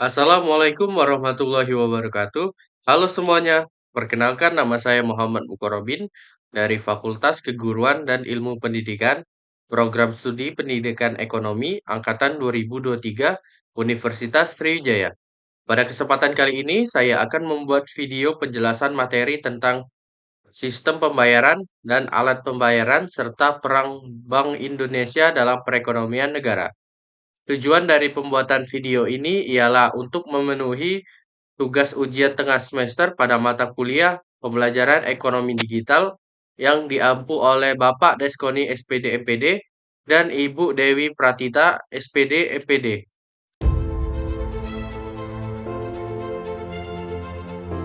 Assalamualaikum warahmatullahi wabarakatuh. Halo semuanya, perkenalkan nama saya Muhammad Mukorobin dari Fakultas Keguruan dan Ilmu Pendidikan, Program Studi Pendidikan Ekonomi Angkatan 2023 Universitas Sriwijaya. Pada kesempatan kali ini, saya akan membuat video penjelasan materi tentang sistem pembayaran dan alat pembayaran serta peran Bank Indonesia dalam perekonomian negara. Tujuan dari pembuatan video ini ialah untuk memenuhi tugas ujian tengah semester pada mata kuliah pembelajaran ekonomi digital yang diampu oleh Bapak Deskoni SPD MPD dan Ibu Dewi Pratita SPD MPD.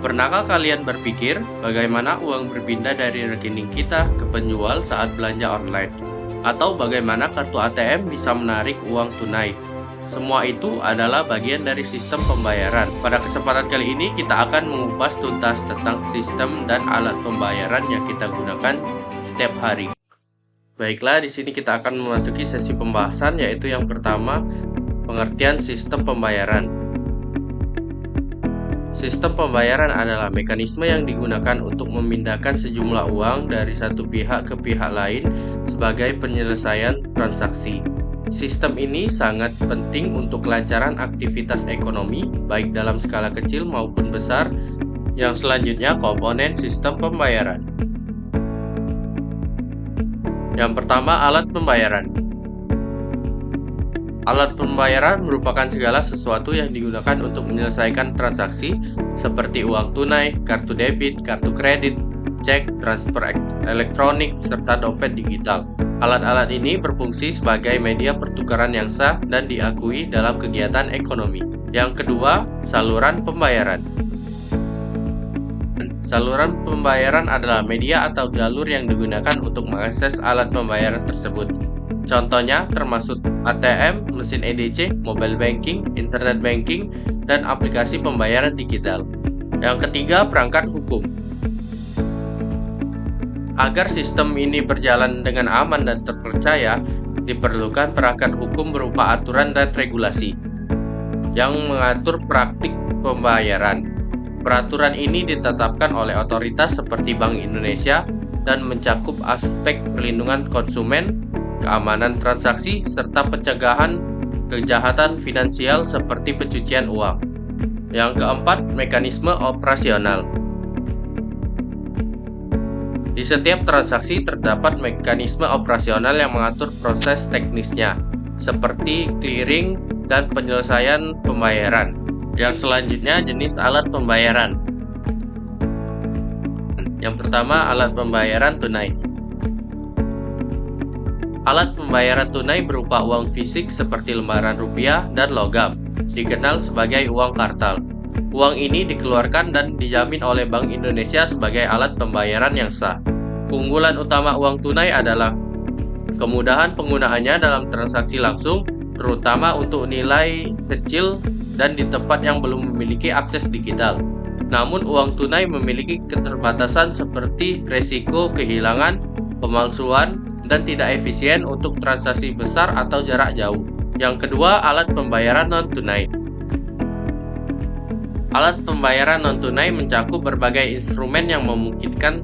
Pernahkah kalian berpikir bagaimana uang berpindah dari rekening kita ke penjual saat belanja online? Atau bagaimana kartu ATM bisa menarik uang tunai? Semua itu adalah bagian dari sistem pembayaran. Pada kesempatan kali ini kita akan mengupas tuntas tentang sistem dan alat pembayaran yang kita gunakan setiap hari. Baiklah, di sini kita akan memasuki sesi pembahasan, yaitu yang pertama, pengertian sistem pembayaran. Sistem pembayaran adalah mekanisme yang digunakan untuk memindahkan sejumlah uang dari satu pihak ke pihak lain sebagai penyelesaian transaksi. Sistem ini sangat penting untuk kelancaran aktivitas ekonomi, baik dalam skala kecil maupun besar. Yang selanjutnya, komponen sistem pembayaran. Yang pertama, alat pembayaran. Alat pembayaran merupakan segala sesuatu yang digunakan untuk menyelesaikan transaksi seperti uang tunai, kartu debit, kartu kredit, cek, transfer elektronik, serta dompet digital. Alat-alat ini berfungsi sebagai media pertukaran yang sah dan diakui dalam kegiatan ekonomi. Yang kedua, saluran pembayaran. Saluran pembayaran adalah media atau jalur yang digunakan untuk mengakses alat pembayaran tersebut. Contohnya termasuk ATM, mesin EDC, mobile banking, internet banking, dan aplikasi pembayaran digital. Yang ketiga, perangkat hukum. Agar sistem ini berjalan dengan aman dan terpercaya, diperlukan perangkat hukum berupa aturan dan regulasi yang mengatur praktik pembayaran. Peraturan ini ditetapkan oleh otoritas seperti Bank Indonesia dan mencakup aspek perlindungan konsumen, keamanan transaksi, serta pencegahan kejahatan finansial seperti pencucian uang. Yang keempat, mekanisme operasional. Di setiap transaksi terdapat mekanisme operasional yang mengatur proses teknisnya, seperti clearing dan penyelesaian pembayaran. Yang selanjutnya, jenis alat pembayaran. Yang pertama, alat pembayaran tunai. Alat pembayaran tunai berupa uang fisik seperti lembaran rupiah dan logam, dikenal sebagai uang kartal. Uang ini dikeluarkan dan dijamin oleh Bank Indonesia sebagai alat pembayaran yang sah. Keunggulan utama uang tunai adalah kemudahan penggunaannya dalam transaksi langsung, terutama untuk nilai kecil dan di tempat yang belum memiliki akses digital. Namun uang tunai memiliki keterbatasan seperti resiko kehilangan, pemalsuan, dan tidak efisien untuk transaksi besar atau jarak jauh. Yang kedua, alat pembayaran non-tunai. Alat pembayaran non-tunai mencakup berbagai instrumen yang memungkinkan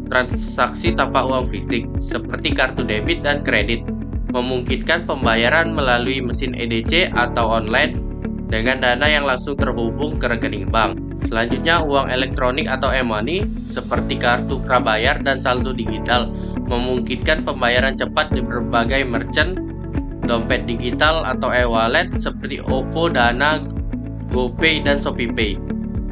transaksi tanpa uang fisik, seperti kartu debit dan kredit, memungkinkan pembayaran melalui mesin EDC atau online dengan dana yang langsung terhubung ke rekening bank. Selanjutnya, uang elektronik atau e-money seperti kartu prabayar dan saldo digital memungkinkan pembayaran cepat di berbagai merchant, dompet digital atau e-wallet seperti OVO, Dana, GoPay, dan ShopeePay.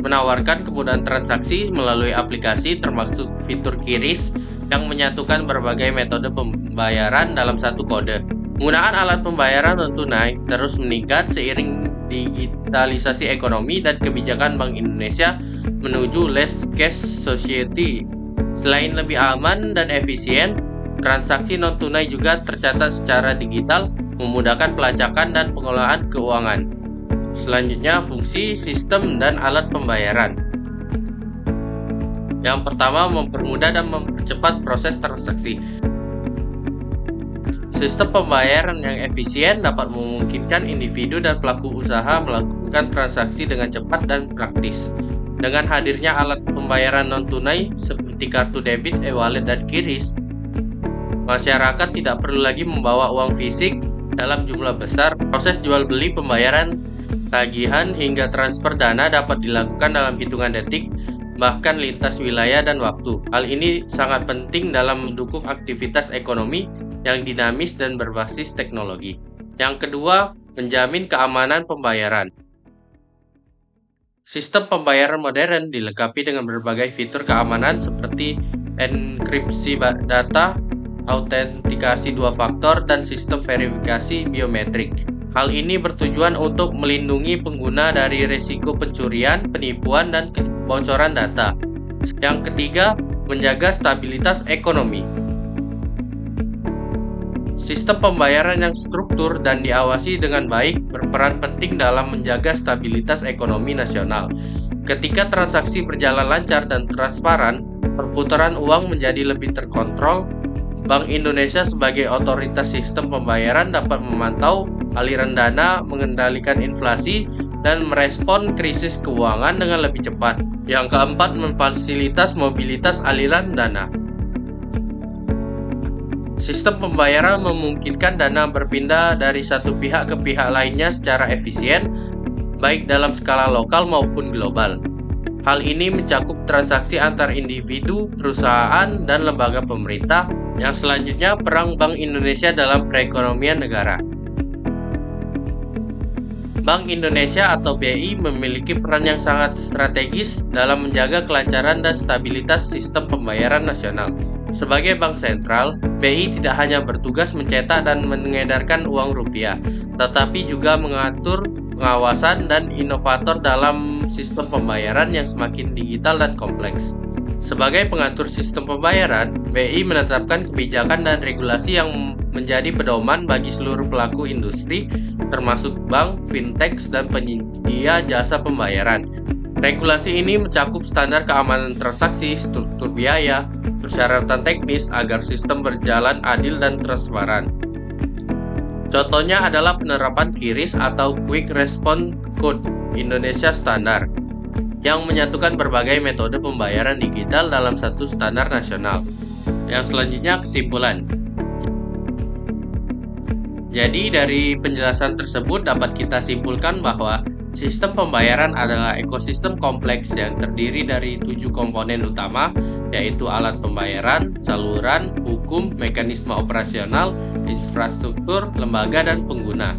Menawarkan kemudahan transaksi melalui aplikasi termasuk fitur QRIS yang menyatukan berbagai metode pembayaran dalam satu kode. Penggunaan alat pembayaran non-tunai terus meningkat seiring digitalisasi ekonomi dan kebijakan Bank Indonesia menuju less cash society. Selain lebih aman dan efisien, transaksi non-tunai juga tercatat secara digital, memudahkan pelacakan dan pengelolaan keuangan. Selanjutnya, fungsi sistem dan alat pembayaran. Yang pertama, mempermudah dan mempercepat proses transaksi. Sistem pembayaran yang efisien dapat memungkinkan individu dan pelaku usaha melakukan transaksi dengan cepat dan praktis. Dengan hadirnya alat pembayaran non-tunai seperti kartu debit, e-wallet, dan QRIS, masyarakat tidak perlu lagi membawa uang fisik dalam jumlah besar. Proses jual beli, pembayaran, tagihan, hingga transfer dana dapat dilakukan dalam hitungan detik, bahkan lintas wilayah dan waktu. Hal ini sangat penting dalam mendukung aktivitas ekonomi yang dinamis dan berbasis teknologi. Yang kedua, menjamin keamanan pembayaran. Sistem pembayaran modern dilengkapi dengan berbagai fitur keamanan seperti enkripsi data, autentikasi dua faktor, dan sistem verifikasi biometrik. Hal ini bertujuan untuk melindungi pengguna dari risiko pencurian, penipuan, dan kebocoran data. Yang ketiga, menjaga stabilitas ekonomi. Sistem pembayaran yang struktur dan diawasi dengan baik berperan penting dalam menjaga stabilitas ekonomi nasional. Ketika transaksi berjalan lancar dan transparan, perputaran uang menjadi lebih terkontrol. Bank Indonesia sebagai otoritas sistem pembayaran dapat memantau aliran dana, mengendalikan inflasi, dan merespon krisis keuangan dengan lebih cepat. Yang keempat, memfasilitasi mobilitas aliran dana. Sistem pembayaran memungkinkan dana berpindah dari satu pihak ke pihak lainnya secara efisien, baik dalam skala lokal maupun global. Hal ini mencakup transaksi antar individu, perusahaan, dan lembaga pemerintah. Yang selanjutnya, peran Bank Indonesia dalam perekonomian negara. Bank Indonesia atau BI memiliki peran yang sangat strategis dalam menjaga kelancaran dan stabilitas sistem pembayaran nasional. Sebagai bank sentral, BI tidak hanya bertugas mencetak dan mengedarkan uang rupiah, tetapi juga mengatur pengawasan dan inovator dalam sistem pembayaran yang semakin digital dan kompleks. Sebagai pengatur sistem pembayaran, BI menetapkan kebijakan dan regulasi yang menjadi pedoman bagi seluruh pelaku industri, termasuk bank, fintech, dan penyedia jasa pembayaran. Regulasi ini mencakup standar keamanan transaksi, struktur biaya, persyaratan teknis agar sistem berjalan adil dan transparan. Contohnya adalah penerapan QRIS atau Quick Response Code Indonesia Standar yang menyatukan berbagai metode pembayaran digital dalam satu standar nasional. Yang selanjutnya, kesimpulan. Jadi dari penjelasan tersebut dapat kita simpulkan bahwa sistem pembayaran adalah ekosistem kompleks yang terdiri dari 7 komponen utama, yaitu alat pembayaran, saluran, hukum, mekanisme operasional, infrastruktur, lembaga, dan pengguna.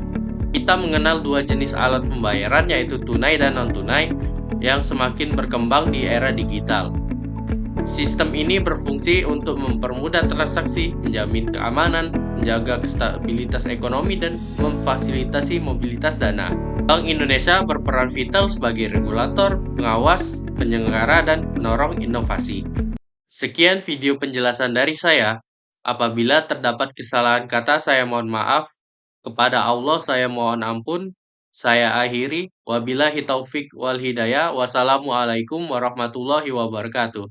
Kita mengenal dua jenis alat pembayaran, yaitu tunai dan non-tunai, yang semakin berkembang di era digital. Sistem ini berfungsi untuk mempermudah transaksi, menjamin keamanan, menjaga stabilitas ekonomi, dan memfasilitasi mobilitas dana. Bank Indonesia berperan vital sebagai regulator, pengawas, penyelenggara, dan pendorong inovasi. Sekian video penjelasan dari saya. Apabila terdapat kesalahan kata, saya mohon maaf. Kepada Allah saya mohon ampun. Saya akhiri. Wabillahi taufik wal hidayah. Wassalamualaikum warahmatullahi wabarakatuh.